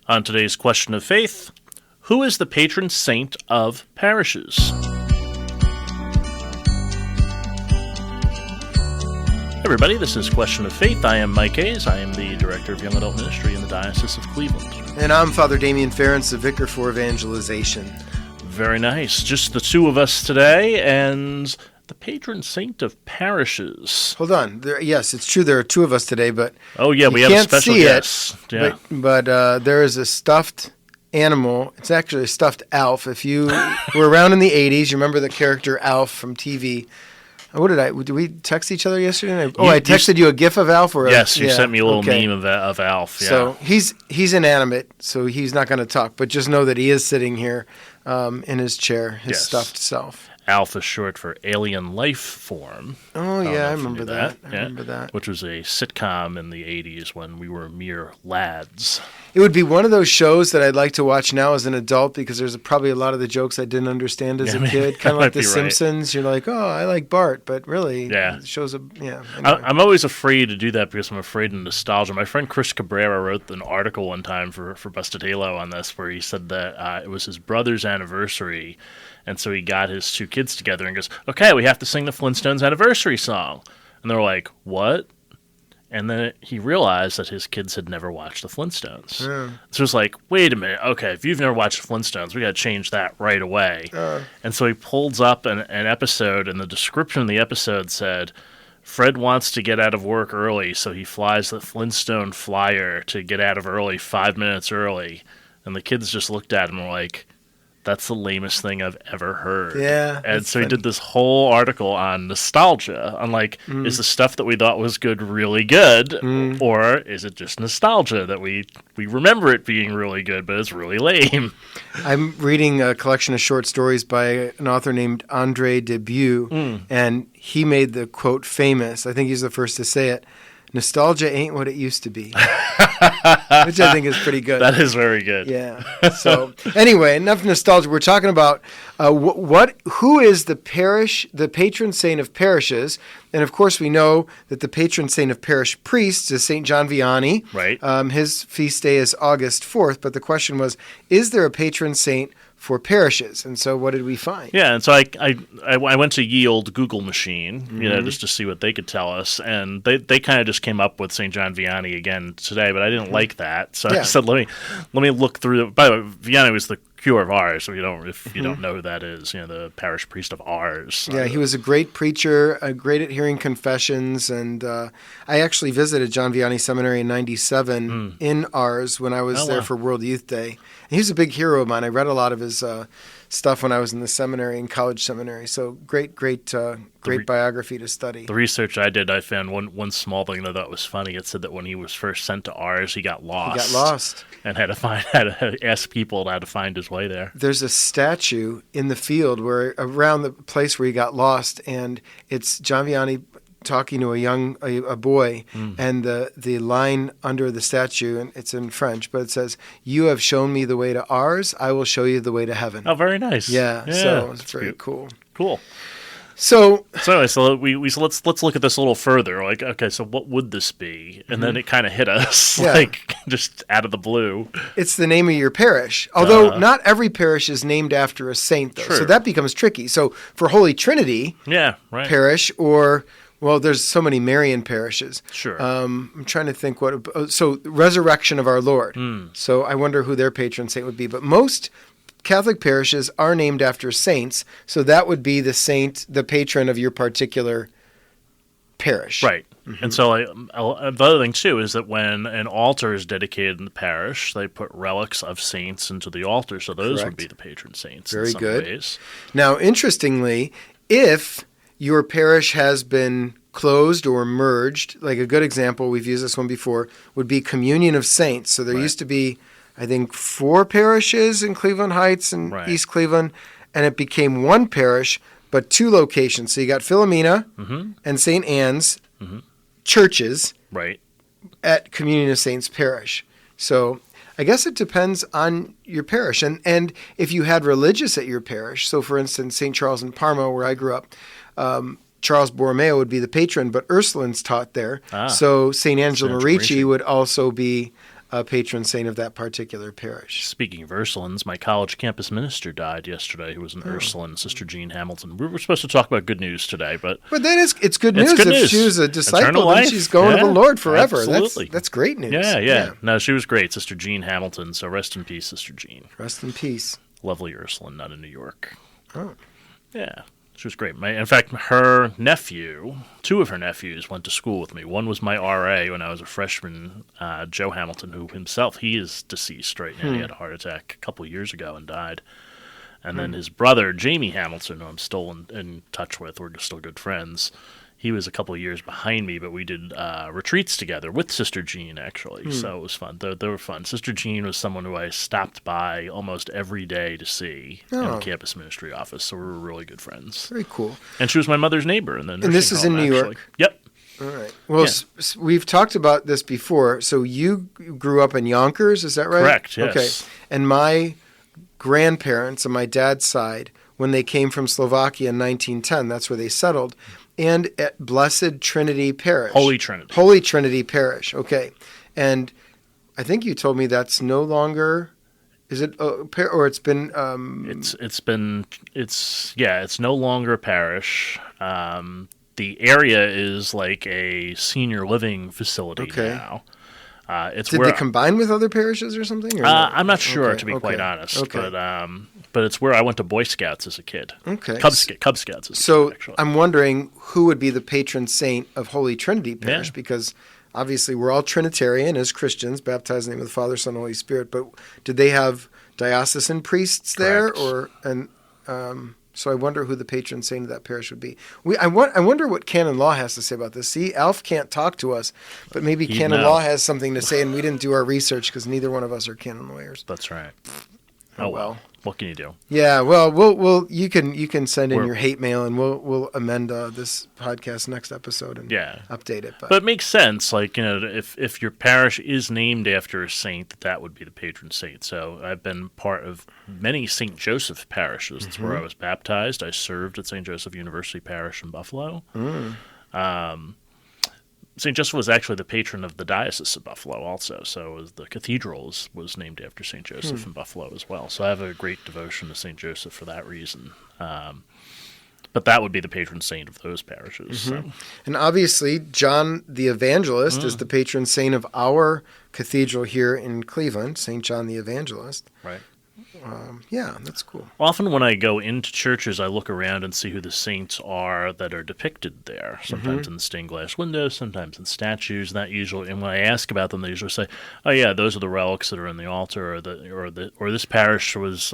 On today's question of faith, who is the patron saint of parishes? Hey everybody, this is Question of Faith. I am Mike Hayes. I am the Director of Young Adult Ministry in the Diocese of Cleveland. And I'm Father Damian Ference, the Vicar for Evangelization. Very nice. Just the two of us today, and the patron saint of parishes. Hold on. Yes, it's true there are two of us today, but oh yeah, we have a special guest. Yeah. But there is a stuffed animal. It's actually a stuffed Alf. If you were around in the 80s, you remember the character Alf from TV. Did we text each other yesterday? I texted you a GIF of Alf? Yes, you sent me a little meme of Alf. Yeah. So he's inanimate, so he's not going to talk, but just know that he is sitting here in his chair, his stuffed self. Alf is short for Alien Life Form. Oh, yeah, I remember that. I remember that. Which was a sitcom in the 80s when we were mere lads. It would be one of those shows that I'd like to watch now as an adult because there's probably a lot of the jokes I didn't understand as a kid. Kind of like The Simpsons. You're like, oh, I like Bart, but really, the show's Anyway. I'm always afraid to do that because I'm afraid of nostalgia. My friend Chris Cabrera wrote an article one time for Busted Halo on this where he said that it was his brother's anniversary. And so he got his two kids together and goes, okay, we have to sing the Flintstones anniversary song. And they're like, what? And then he realized that his kids had never watched the Flintstones. Yeah. So it was like, wait a minute. Okay, if you've never watched the Flintstones, we got to change that right away. And so he pulls up an episode, and the description of the episode said, Fred wants to get out of work early, so he flies the Flintstone flyer to get out of early 5 minutes early. And the kids just looked at him and were like, that's the lamest thing I've ever heard. Yeah. And so he did this whole article on nostalgia, on is the stuff that we thought was good really good, or is it just nostalgia that we remember it being really good, but it's really lame? I'm reading a collection of short stories by an author named Andre Debut, and he made the quote famous. I think he's the first to say it. Nostalgia ain't what it used to be, which I think is pretty good. That is very good. Yeah. So anyway, enough nostalgia. We're talking about who is the patron saint of parishes, and of course we know that the patron saint of parish priests is Saint John Vianney. Right. His feast day is August 4th, but the question was, is there a patron saint for parishes? And so what did we find? Yeah, and so I went to ye old Google machine, just to see what they could tell us, and they kind of just came up with St. John Vianney again today, but I didn't like that, so I said let me look through. By the way, Vianney was the cure of Ars. So if you don't know who that is, the parish priest of Ars. Yeah, he was a great preacher, great at hearing confessions, and I actually visited John Vianney Seminary in '97 in Ars when I was there for World Youth Day. And he was a big hero of mine. I read a lot of his stuff when I was in the seminary, in college seminary. So great biography to study. The research I did, I found one small thing that I thought was funny. It said that when he was first sent to Ars, he got lost. And had to ask people how to find his way there. There's a statue in the field around the place where he got lost, and it's John Vianney talking to a boy, and the line under the statue, and it's in French, but it says, "You have shown me the way to Ars, I will show you the way to heaven." Oh, very nice. Yeah, so it's very cool. Cool. So anyway, let's look at this a little further. Like, okay, so what would this be? And then it kind of hit us, just out of the blue. It's the name of your parish. Although not every parish is named after a saint, though. True. So that becomes tricky. So for Holy Trinity parish, or, well, there's so many Marian parishes. Sure. I'm trying to think so Resurrection of Our Lord. So I wonder who their patron saint would be. But most Catholic parishes are named after saints, so that would be the patron of your particular parish. Right. And so the other thing, too, is that when an altar is dedicated in the parish, they put relics of saints into the altar, so those would be the patron saints in some ways. Now, interestingly, if your parish has been closed or merged, like a good example, we've used this one before, would be Communion of Saints. So there used to be, I think, 4 parishes in Cleveland Heights and East Cleveland, and it became one parish, but 2 locations. So you got Philomena and St. Anne's churches at Communion of Saints Parish. So I guess it depends on your parish. And if you had religious at your parish, so for instance, St. Charles in Parma, where I grew up, Charles Borromeo would be the patron, but Ursulines taught there. So St. Angelo Merici would also be patron saint of that particular parish. Speaking of Ursulines, my college campus minister died yesterday, who was an Ursuline, Sister Jeanne Hamilton. We were supposed to talk about good news today, but it's good news. Good if news. She was a disciple, then she's going to the Lord forever. Absolutely. That's great news. Yeah. No, she was great, Sister Jeanne Hamilton. So rest in peace, Sister Jeanne. Rest in peace. Lovely Ursuline, not in New York. Oh. Yeah. She was great. In fact, her nephew, two of her nephews went to school with me. One was my RA when I was a freshman, Joe Hamilton, who himself, he is deceased right now. He had a heart attack a couple of years ago and died. And then his brother, Jamie Hamilton, who I'm still in touch with, we're still good friends, he was a couple of years behind me, but we did retreats together with Sister Jeanne, actually. So it was fun. They were fun. Sister Jeanne was someone who I stopped by almost every day to see in the campus ministry office, so we were really good friends. Very cool. And she was my mother's neighbor. And this is in New York? Yep. All right. Well, we've talked about this before. So you grew up in Yonkers, is that right? Correct, yes. Okay. And my grandparents on my dad's side, when they came from Slovakia in 1910, that's where they settled, and at Blessed Trinity Parish. Holy Trinity. Holy Trinity Parish, okay. And I think you told me that's no longer, is it, or it's been... It's no longer a parish. The area is like a senior living facility now. Did they combine with other parishes or something? Or I'm not sure, to be quite honest. Okay. But it's where I went to Boy Scouts as a kid. Okay. Cub Scouts as a kid, actually. I'm wondering who would be the patron saint of Holy Trinity Parish, because obviously we're all Trinitarian as Christians, baptized in the name of the Father, Son, and Holy Spirit. But did they have diocesan priests there? Correct. So I wonder who the patron saint of that parish would be. I wonder what canon law has to say about this. See, Alf can't talk to us, but maybe canon law has something to say, and we didn't do our research because neither one of us are canon lawyers. That's right. Oh well. What can you do? Yeah, well, we'll you can send in your hate mail, and we'll amend this podcast next episode and update it. But it makes sense, like, if your parish is named after a saint, that would be the patron saint. So I've been part of many St. Joseph parishes. That's where I was baptized. I served at St. Joseph University Parish in Buffalo. St. Joseph was actually the patron of the Diocese of Buffalo also, so the cathedral was named after St. Joseph in Buffalo as well. So I have a great devotion to St. Joseph for that reason. But that would be the patron saint of those parishes. So. And obviously, John the Evangelist is the patron saint of our cathedral here in Cleveland, St. John the Evangelist. Right. Yeah, that's cool. Often when I go into churches, I look around and see who the saints are that are depicted there. Sometimes in the stained glass windows, sometimes in statues. Not usually. And when I ask about them, they usually say, "Oh yeah, those are the relics that are in the altar," or this parish was,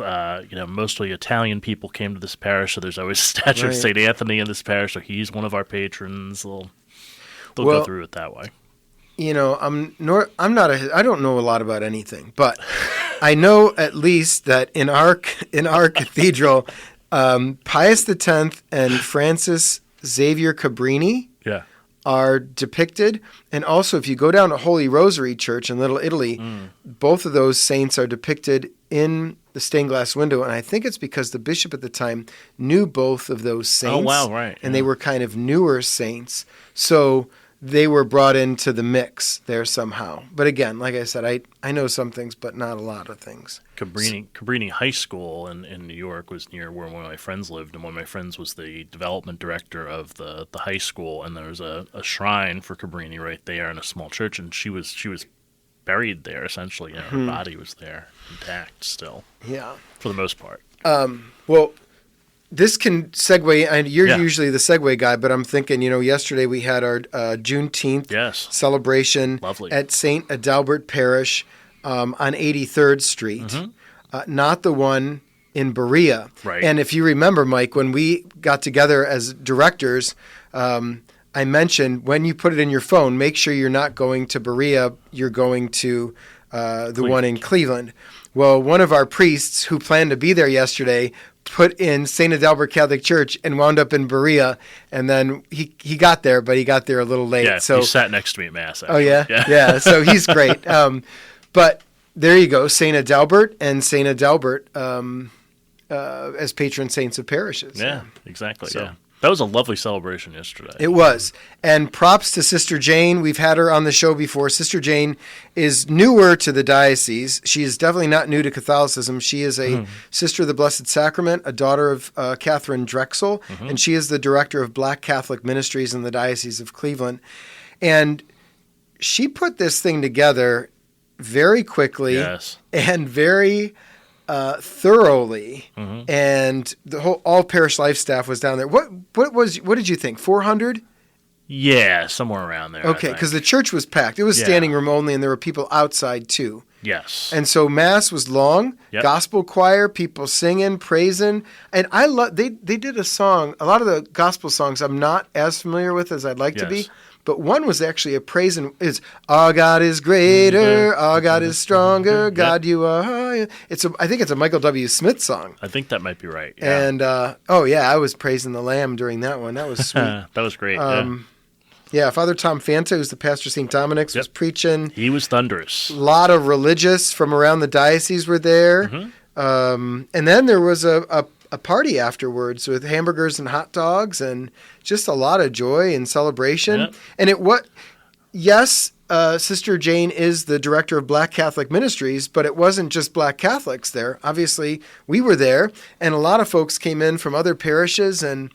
mostly Italian people came to this parish, so there's always a statue of Saint Anthony in this parish, so he's one of our patrons. They'll go through it that way. I don't know a lot about anything, but I know at least that in our cathedral, Pius X and Francis Xavier Cabrini are depicted. And also, if you go down to Holy Rosary Church in Little Italy, both of those saints are depicted in the stained glass window. And I think it's because the bishop at the time knew both of those saints. Oh, wow, right. And they were kind of newer saints. So they were brought into the mix there somehow. But again, like I said, I know some things, but not a lot of things. Cabrini High School in New York was near where one of my friends lived, and one of my friends was the development director of the high school, and there was a shrine for Cabrini right there in a small church, and she was buried there, essentially. Her body was there, intact still. Yeah. For the most part. Well, this can segue, and you're usually the segue guy, but I'm thinking, yesterday we had our Juneteenth celebration at St. Adalbert Parish on 83rd Street, not the one in Berea. Right. And if you remember, Mike, when we got together as directors, I mentioned when you put it in your phone, make sure you're not going to Berea, you're going to the one in Cleveland. Well, one of our priests who planned to be there yesterday put in St. Adalbert Catholic Church and wound up in Berea, and then he got there, but he got there a little late. Yeah, so he sat next to me at Mass, actually. Oh, yeah? Yeah, so he's great. But there you go, St. Adalbert and St. Adalbert as patron saints of parishes. Yeah, exactly, That was a lovely celebration yesterday. It was. And props to Sister Jeanne. We've had her on the show before. Sister Jeanne is newer to the diocese. She is definitely not new to Catholicism. She is a Sister of the Blessed Sacrament, a daughter of Catherine Drexel, and she is the director of Black Catholic Ministries in the Diocese of Cleveland. And she put this thing together very quickly and very thoroughly, and all parish life staff was down there. What did you think? 400? Yeah, somewhere around there. Okay, because the church was packed. It was standing room only, and there were people outside too. Yes. And so Mass was long, gospel choir, people singing, praising, and I love. They did a song. A lot of the gospel songs I'm not as familiar with as I'd like to be. But one was actually a praise, and it's "Our God is greater, our God is stronger, God you are higher." I think it's a Michael W. Smith song. I think that might be right. Yeah. And I was praising the Lamb during that one. That was sweet. That was great. Father Tom Fanta, who's the pastor of St. Dominic's, was preaching. He was thunderous. A lot of religious from around the diocese were there. And then there was a party afterwards with hamburgers and hot dogs and just a lot of joy and celebration. And Sister Jeanne is the director of Black Catholic Ministries, but it wasn't just Black Catholics there. Obviously, we were there, and a lot of folks came in from other parishes, and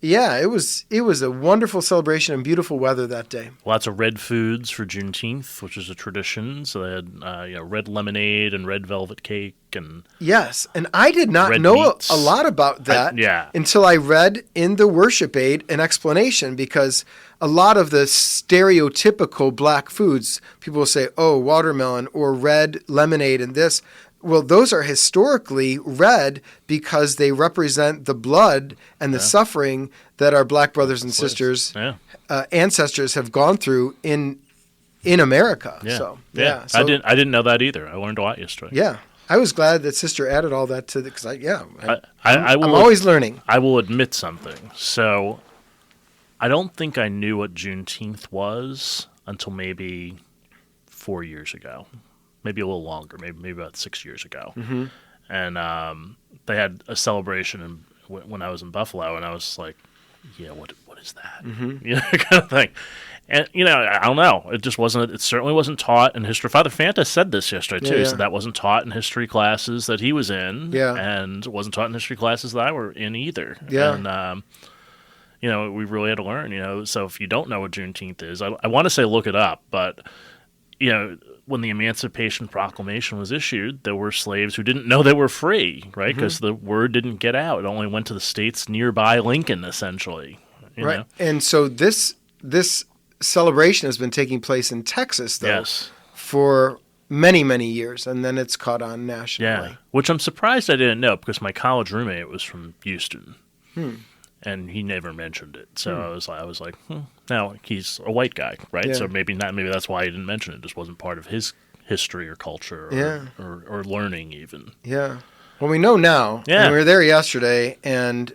it was a wonderful celebration and beautiful weather that day. Lots of red foods for Juneteenth, which is a tradition. So they had red lemonade and red velvet cake and and I did not know a lot about that until I read in the worship aid an explanation, because a lot of the stereotypical black foods, people will say, oh, watermelon or red lemonade and this. Well, those are historically red because they represent the blood and the suffering that our black brothers and sisters, ancestors have gone through in America. So I didn't know that either. I learned a lot yesterday. Yeah, I was glad that Sister added all that to because I'm will, always learning. I will admit something. So I don't think I knew what Juneteenth was until maybe 4 years ago. Maybe a little longer, maybe about 6 years ago. And they had a celebration when I was in Buffalo, and I was like, what is that? Kind of thing. And, I don't know. It certainly wasn't taught in history. Father Fanta said this yesterday, too. He said that wasn't taught in history classes that he was in, and it wasn't taught in history classes that I were in either. And, we really had to learn, so if you don't know what Juneteenth is, I want to say look it up, but, when the Emancipation Proclamation was issued, there were slaves who didn't know they were free, right? Because the word didn't get out. It only went to the states nearby Lincoln, essentially. You know? And so this celebration has been taking place in Texas, though, for many, many years, and then it's caught on nationally. Which I'm surprised I didn't know, because my college roommate was from Houston. And he never mentioned it, so I was like, now he's a white guy, right? So maybe that's why he didn't mention it. It just wasn't part of his history or culture or learning even. Yeah. Well, we know now. Yeah. We were there yesterday, and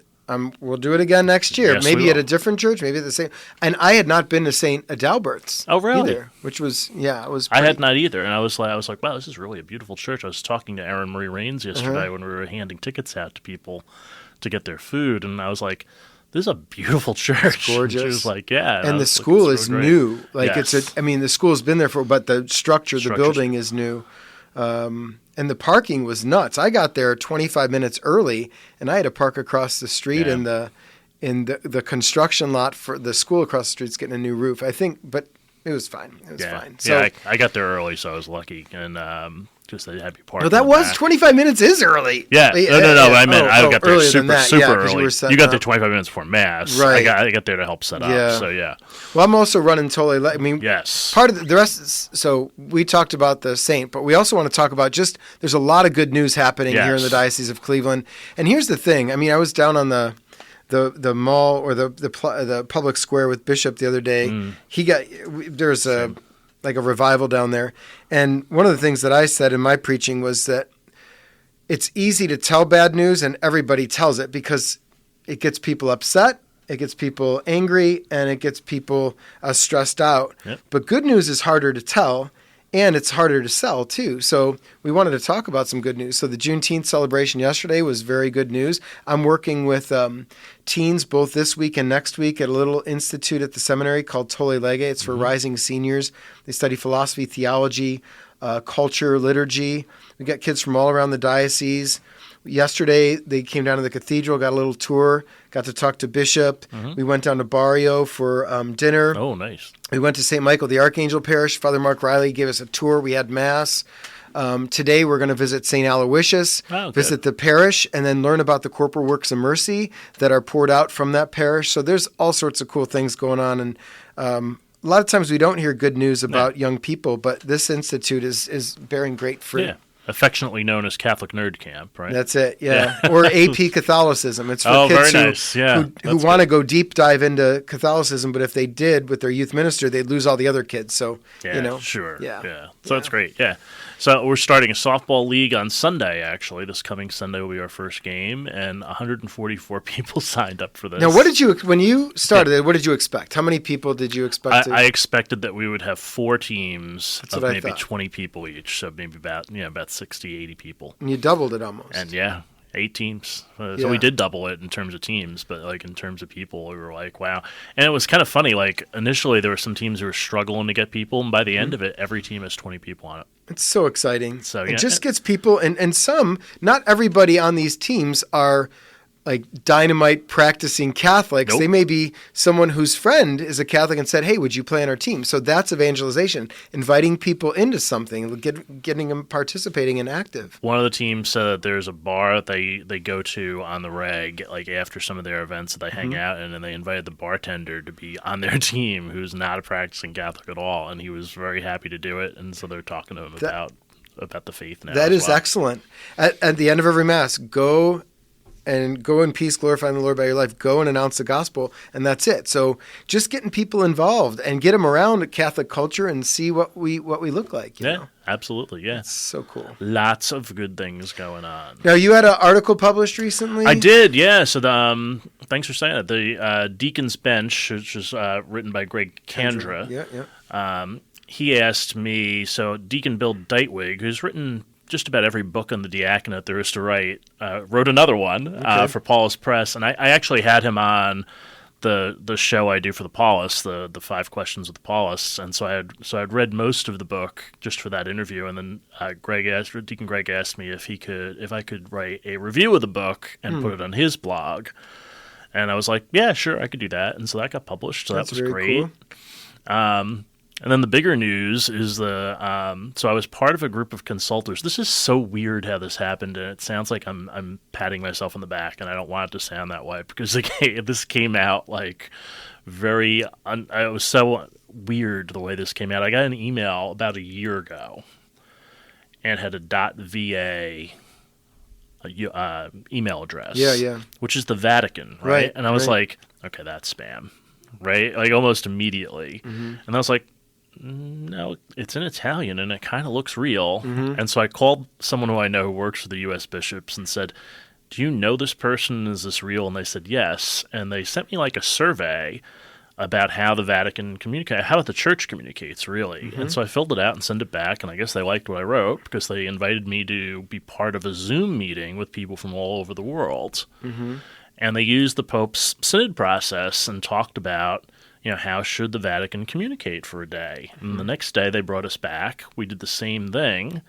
we'll do it again next year. Yes, maybe at a different church, maybe at the same. And I had not been to St. Adalbert's. Oh, really? Either, which was it was. I had not either, and I was like, wow, this is really a beautiful church. I was talking to Erin Marie Rains yesterday when we were handing tickets out to people to get their food, and I was like, this is a beautiful church. It's gorgeous. She was like, yeah. And the school is new. Like the school's been there but the structure, the building is new. And the parking was nuts. I got there 25 minutes early, and I had to park across the street in the construction lot for the school across the street. It's getting a new roof, I think, but it was fine. It was fine. So, I got there early, so I was lucky, and just they had me parked. No, that was back. 25 minutes is early. Yeah, no. I meant I got there super early. You got there 25 minutes before Mass. Right. I got there to help set up. So Well, I'm also running Tolle Lege. I mean, part of the rest is, so we talked about the saint, but we also want to talk about there's a lot of good news happening here in the Diocese of Cleveland. And here's the thing. I mean, I was down on the mall or the public square with Bishop the other day. There's a revival down there. And one of the things that I said in my preaching was that it's easy to tell bad news, and everybody tells it because it gets people upset, it gets people angry, and it gets people stressed out. Yep. But good news is harder to tell, And it's harder to sell, too. So we wanted to talk about some good news. So the Juneteenth celebration yesterday was very good news. I'm working with teens both this week and next week at a little institute at the seminary called Tolle Lege. It's for rising seniors. They study philosophy, theology, culture, liturgy. We got kids from all around the diocese. Yesterday, they came down to the cathedral, got a little tour, got to talk to Bishop. We went down to Barrio for dinner. Oh, nice. We went to St. Michael the Archangel Parish. Father Mark Riley gave us a tour. We had Mass. Today, we're going to visit St. Aloysius, visit the parish, and then learn about the corporal works of mercy that are poured out from that parish. So there's all sorts of cool things going on. And a lot of times we don't hear good news about young people, but this institute is bearing great fruit. Yeah. Affectionately known as Catholic Nerd Camp, right? That's it, yeah. Or AP Catholicism. It's for kids who want to go deep dive into Catholicism, but if they did with their youth minister, they'd lose all the other kids. So, Sure. Yeah. So that's great, yeah. So we're starting a softball league on Sunday, actually. This coming Sunday will be our first game, and 144 people signed up for this. Now, when you started it, what did you expect? How many people did you expect? I expected that we would have 4 teams of maybe thought. 20 people each, so maybe about 60, 80 people. And you doubled it almost. And 8 teams. So we did double it in terms of teams, but like in terms of people, we were like, wow. And it was kind of funny. Like initially, there were some teams who were struggling to get people, and by the end of it, every team has 20 people on it. It's so exciting. So it just gets people, and some, not everybody on these teams are like dynamite practicing Catholics. Nope. They may be someone whose friend is a Catholic and said, hey, would you play on our team? So that's evangelization, inviting people into something, getting them participating and active. One of the teams said that there's a bar they go to on the reg, like after some of their events that they hang out in, and they invited the bartender to be on their team who's not a practicing Catholic at all, and he was very happy to do it, and so they're talking to him about the faith now. That is excellent. At the end of every Mass, go in peace, glorifying the Lord by your life. Go and announce the gospel, and that's it. So just getting people involved and get them around Catholic culture and see what we look like. You know? Absolutely, yeah. It's so cool. Lots of good things going on. Now, you had an article published recently? I did, yeah. So thanks for saying that. The Deacon's Bench, which is written by Greg Kandra. Yeah. He asked me, so Deacon Bill Deitwig, who's written just about every book on the diaconate there is to write, wrote another one for Paulus Press, and I actually had him on the show I do for the Paulus, the 5 Questions with the Paulus, and so I'd read most of the book just for that interview, and then Deacon Greg asked me if I could write a review of the book and put it on his blog, and I was like, yeah, sure, I could do that, and so that got published, so that was great. Cool. And then the bigger news is so I was part of a group of consultors. This is so weird how this happened, and it sounds like I'm patting myself on the back, and I don't want it to sound that way because this came out like it was so weird the way this came out. I got an email about a year ago and had a .va email address, which is the Vatican, right? And I was like, okay, that's spam, right? Like almost immediately. And I was like, no, it's in Italian and it kind of looks real. And so I called someone who I know who works for the U.S. bishops and said, do you know this person? Is this real? And they said yes. And they sent me like a survey about how the Vatican communicates, how the church communicates, really. And so I filled it out and sent it back, and I guess they liked what I wrote because they invited me to be part of a Zoom meeting with people from all over the world. And they used the Pope's synod process and talked about, how should the Vatican communicate for a day? And the next day they brought us back. We did the same thing,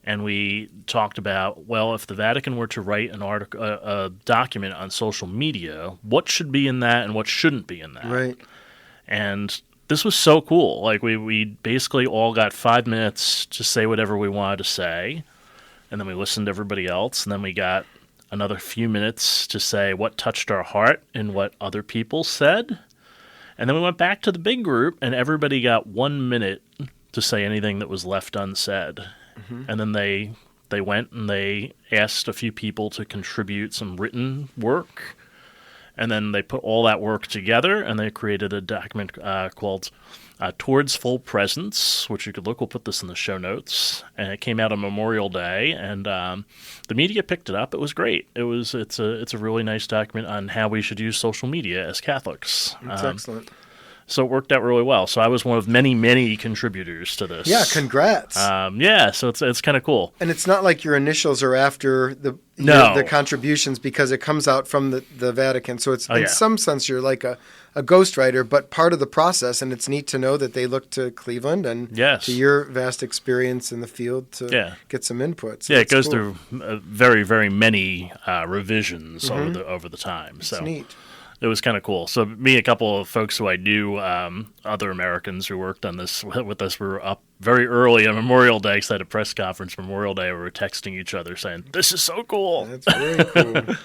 and we talked about, well, if the Vatican were to write an article, a document on social media, what should be in that and what shouldn't be in that? Right. And this was so cool. Like we basically all got 5 minutes to say whatever we wanted to say, and then we listened to everybody else, and then we got another few minutes to say what touched our heart and what other people said. And then we went back to the big group, and everybody got 1 minute to say anything that was left unsaid. And then they went and they asked a few people to contribute some written work. And then they put all that work together, and they created a document called Towards Full Presence, which you could look. We'll put this in the show notes. And it came out on Memorial Day, and the media picked it up. It was great. It's a really nice document on how we should use social media as Catholics. That's excellent. So it worked out really well. So I was one of many, many contributors to this. Yeah, congrats. So it's kind of cool. And it's not like your initials are after the contributions, because it comes out from the Vatican. So it's in some sense you're like a ghostwriter, but part of the process. And it's neat to know that they look to Cleveland and to your vast experience in the field to get some input. So it goes through very, very many revisions over the time. It's neat. It was kind of cool. So me and a couple of folks who I knew, other Americans who worked on this with us, were up very early on Memorial Day, because I had a press conference Memorial Day. We were texting each other saying, "This is so cool." That's very cool.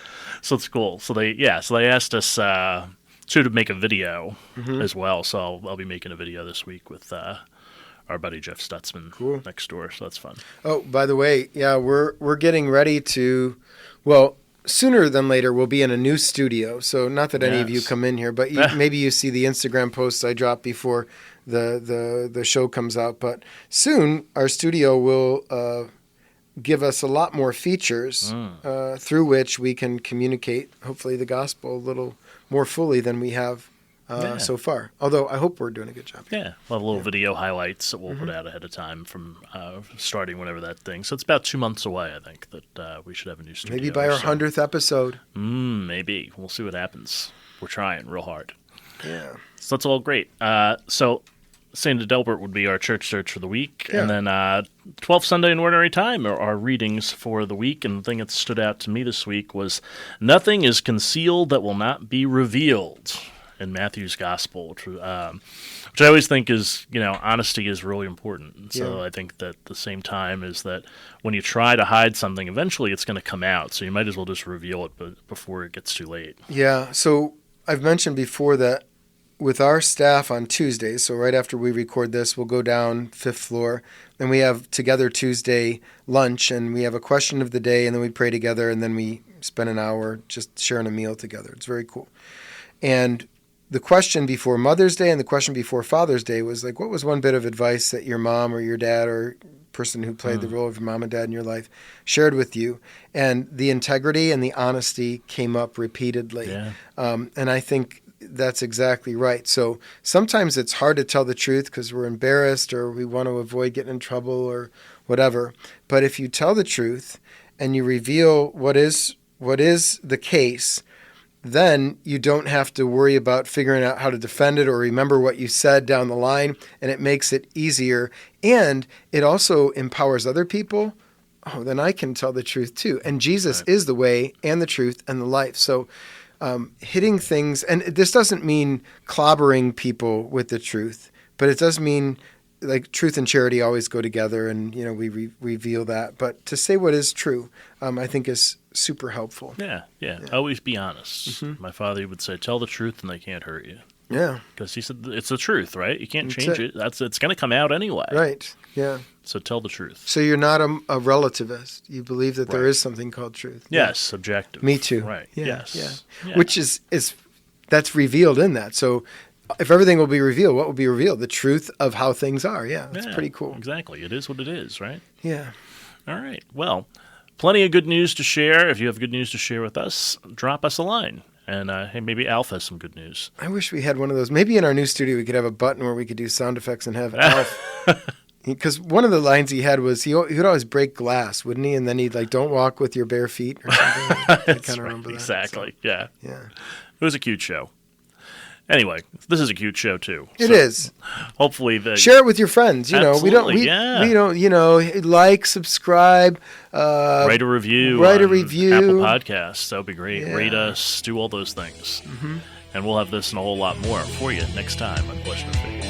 So it's cool. So they asked us to make a video as well. So I'll be making a video this week with our buddy Jeff Stutzman next door. So that's fun. Oh, by the way, we're getting ready to, sooner than later, we'll be in a new studio. So not that any of you come in here, but maybe you see the Instagram posts I drop before the show comes out. But soon our studio will give us a lot more features through which we can communicate, hopefully, the gospel a little more fully than we have so far. Although I hope we're doing a good job. Yeah, we'll have little video highlights that we'll put out ahead of time from starting whenever that thing. So it's about 2 months away, I think, that we should have a new studio. Maybe by our 100th episode. Maybe. We'll see what happens. We're trying real hard. Yeah. So that's all great. So St. Adalbert would be our church search for the week. Yeah. And then 12th Sunday in Ordinary Time are our readings for the week. And the thing that stood out to me this week was, "Nothing is concealed that will not be revealed," in Matthew's Gospel, which I always think is, honesty is really important. And so I think that at the same time is that when you try to hide something, eventually it's going to come out. So you might as well just reveal it before it gets too late. Yeah. So I've mentioned before that with our staff on Tuesdays, so right after we record this, we'll go down 5th floor, and we have Together Tuesday lunch, and we have a question of the day, and then we pray together, and then we spend an hour just sharing a meal together. It's very cool. And the question before Mother's Day and the question before Father's Day was like, what was one bit of advice that your mom or your dad or person who played the role of your mom and dad in your life shared with you? And the integrity and the honesty came up repeatedly. Yeah. And I think that's exactly right. So sometimes it's hard to tell the truth because we're embarrassed or we want to avoid getting in trouble or whatever. But if you tell the truth and you reveal what is the case, then you don't have to worry about figuring out how to defend it or remember what you said down the line, and it makes it easier. And it also empowers other people. Oh, then I can tell the truth too. And Jesus is the way and the truth and the life. So hitting things, and this doesn't mean clobbering people with the truth, but it does mean like truth and charity always go together, and we reveal that. But to say what is true, I think is super helpful. Yeah. Always be honest. Mm-hmm. My father would say, "Tell the truth, and they can't hurt you." Yeah, because he said it's the truth, right? You can't change it. It's going to come out anyway. Right. Yeah. So tell the truth. So you're not a relativist. You believe that there is something called truth. Yes, objective. Me too. Right. Yeah, yes. Yeah. Which is that's revealed in that. So if everything will be revealed, what will be revealed? The truth of how things are. Yeah, that's pretty cool. Exactly. It is what it is, right? Yeah. All right. Well, plenty of good news to share. If you have good news to share with us, drop us a line. And hey, maybe Alf has some good news. I wish we had one of those. Maybe in our new studio we could have a button where we could do sound effects and have Alf. Because one of the lines he had was he would always break glass, wouldn't he? And then he'd like, "Don't walk with your bare feet" or something. I kind of remember that. Exactly. So, yeah. It was a cute show. Anyway, this is a cute show too. It is. Hopefully, share it with your friends. Absolutely, we don't like, subscribe, write a review, Apple Podcasts. That would be great. Yeah. Rate us, do all those things, and we'll have this and a whole lot more for you next time on Question of Faith.